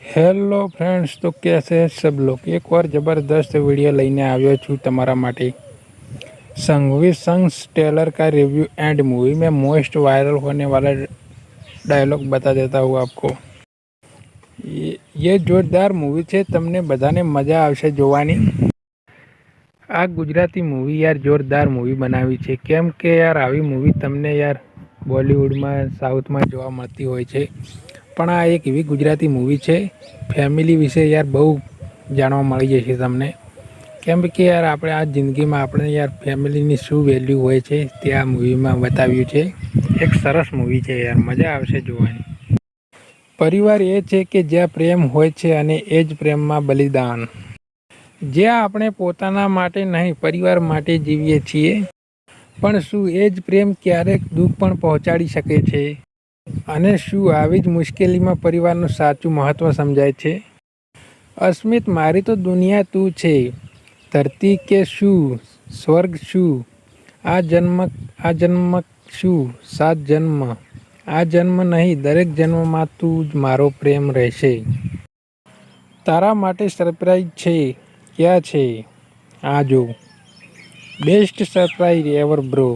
Hello friends, तो कैसे हैं सब लोग। एक और ज़बरदस्त वीडियो लेने આવ્યો છું તમારા માટે। संघवी संघ टेलर का रिव्यू एंड मूवी में मोस्ट वायरल होने वाला डायलॉग बता देता हूँ आपको। ये જોરદાર મૂવી છે, તમને બધાને મજા આવશે જોવાની। આ ગુજરાતી મૂવી યાર જોરદાર મૂવી બનાવી છે, કેમ કે યાર આવી મૂવી તમને યાર બોલિવૂડમાં સાઉથમાં જોવા મળતી હોય છે, પણ આ એક એવી ગુજરાતી મૂવી છે ફેમિલી વિશે યાર બહુ જાણવા મળી જશે તમને। કેમ કે યાર આપણે આ જિંદગીમાં આપણે યાર ફેમિલીની શું વેલ્યુ હોય છે તે આ મૂવીમાં બતાવ્યું છે। એક સરસ મૂવી છે યાર, મજા આવશે જોવાની। પરિવાર એ છે કે જ્યાં પ્રેમ હોય છે અને એ જ પ્રેમમાં બલિદાન। જ્યાં આપણે પોતાના માટે નહીં પરિવાર માટે જીવીએ છીએ, પણ શું એ જ પ્રેમ ક્યારેક દુઃખ પણ પહોંચાડી શકે છે? અને શું આવી જ મુશ્કેલીમાં પરિવારનું સાચું મહત્ત્વ સમજાય છે? અસ્મિત, મારી તો દુનિયા તું છે, ધરતી કે શું, સ્વર્ગ શું, આ જન્મ શું, સાત જન્મ, આ જન્મ નહીં દરેક જન્મમાં તું જ મારો પ્રેમ રહેશે। તારા માટે સરપ્રાઈઝ છે, ક્યાં છે આ જો, બેસ્ટ સરપ્રાઈઝ એવર બ્રો।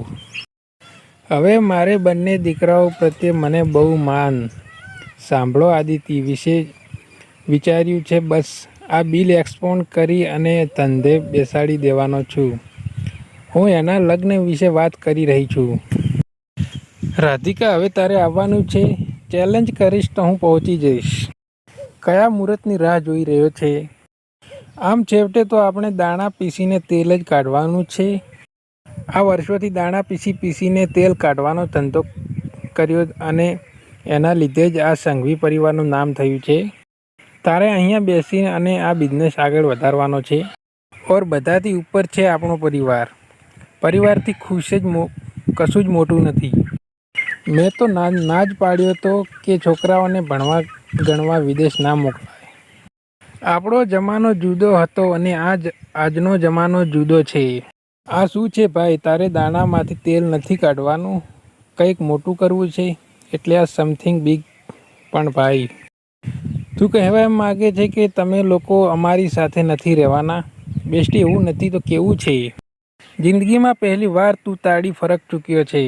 હવે મારે બંને દીકરાઓ પ્રત્યે મને બહુ માન। સાંભળો, આદિત્ય વિશે વિચાર્યું છે, બસ આ બિલ એક્સપોન્ડ કરી અને ધંધે બેસાડી દેવાનો છું। હું એના લગ્ન વિશે વાત કરી રહી છું। રાધિકા, હવે તારે આવવાનું છે, ચેલેન્જ કરીશ તો હું પહોંચી જઈશ। કયા મુહૂર્તની રાહ જોઈ રહ્યો છે? આમ છેવટે તો આપણે દાણા પીસીને તેલ જ કાઢવાનું છે। આ વર્ષોથી દાણા પીસીને તેલ કાઢવાનો ધંધો કર્યો અને એના લીધે જ આ સંઘવી પરિવારનું નામ થયું છે। તારે અહીંયા બેસીને અને આ બિઝનેસ આગળ વધારવાનો છે। ઓર બધાથી ઉપર છે આપણો પરિવાર। પરિવારથી ખુશ જ કશું જ મોટું નથી। મેં તો ના જ પાડ્યો તો કે છોકરાઓને ભણવા ગણવા વિદેશ ના મોકલાય। આપણો જમાનો જુદો હતો અને આજનો જમાનો જુદો છે। આ શું છે ભાઈ, તારે દાણામાંથી તેલ નથી કાઢવાનું, કંઈક મોટું કરવું છે એટલે આ સમથિંગ બિગ। પણ ભાઈ, તું કહેવા માગે છે કે તમે લોકો અમારી સાથે નથી રહેવાના? બેસ્ટી, એવું નથી તો કેવું છે? જિંદગીમાં પહેલી વાર તું તાળી ફરક ચૂક્યો છે।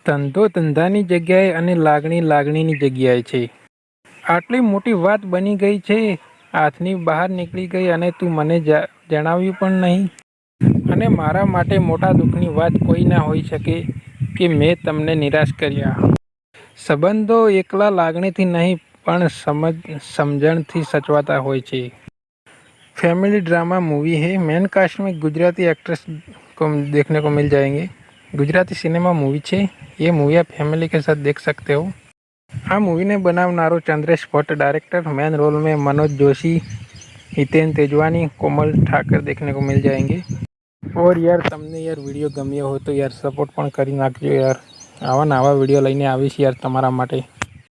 ધંધો ધંધાની જગ્યાએ અને લાગણી લાગણીની જગ્યાએ છે। આટલી મોટી વાત બની ગઈ છે, હાથની બહાર નીકળી ગઈ અને તું મને જણાવ્યું પણ નહીં। અને મારા માટે મોટા દુઃખની વાત કોઈ ના હોઈ શકે કે મેં તમને નિરાશ કર્યા। સંબંધો એકલા લાગણીથી નહીં પણ સમજણથી સચવાતા હોય છે। फैमिली ड्रामा मूवी है, मेन कास्ट में गुजराती एक्ट्रेस को देखने को मिल जाएंगे। गुजराती सिनेमा मूवी है, ये मूवी आप फैमिली के साथ देख सकते हो। આ મૂવીને બનાવનારો Chandresh Bhatt, director, main role में मनोज जोशी, हितेन तेजवानी, कोमल ठाकर देखने को मिल जाएंगे। और यार તમને યાર વિડીયો ગમ્યો હોય તો યાર સપોર્ટ પણ કરી નાખજો યાર। આવા નવા વિડીયો લઈને આવીશ યાર તમારા માટે।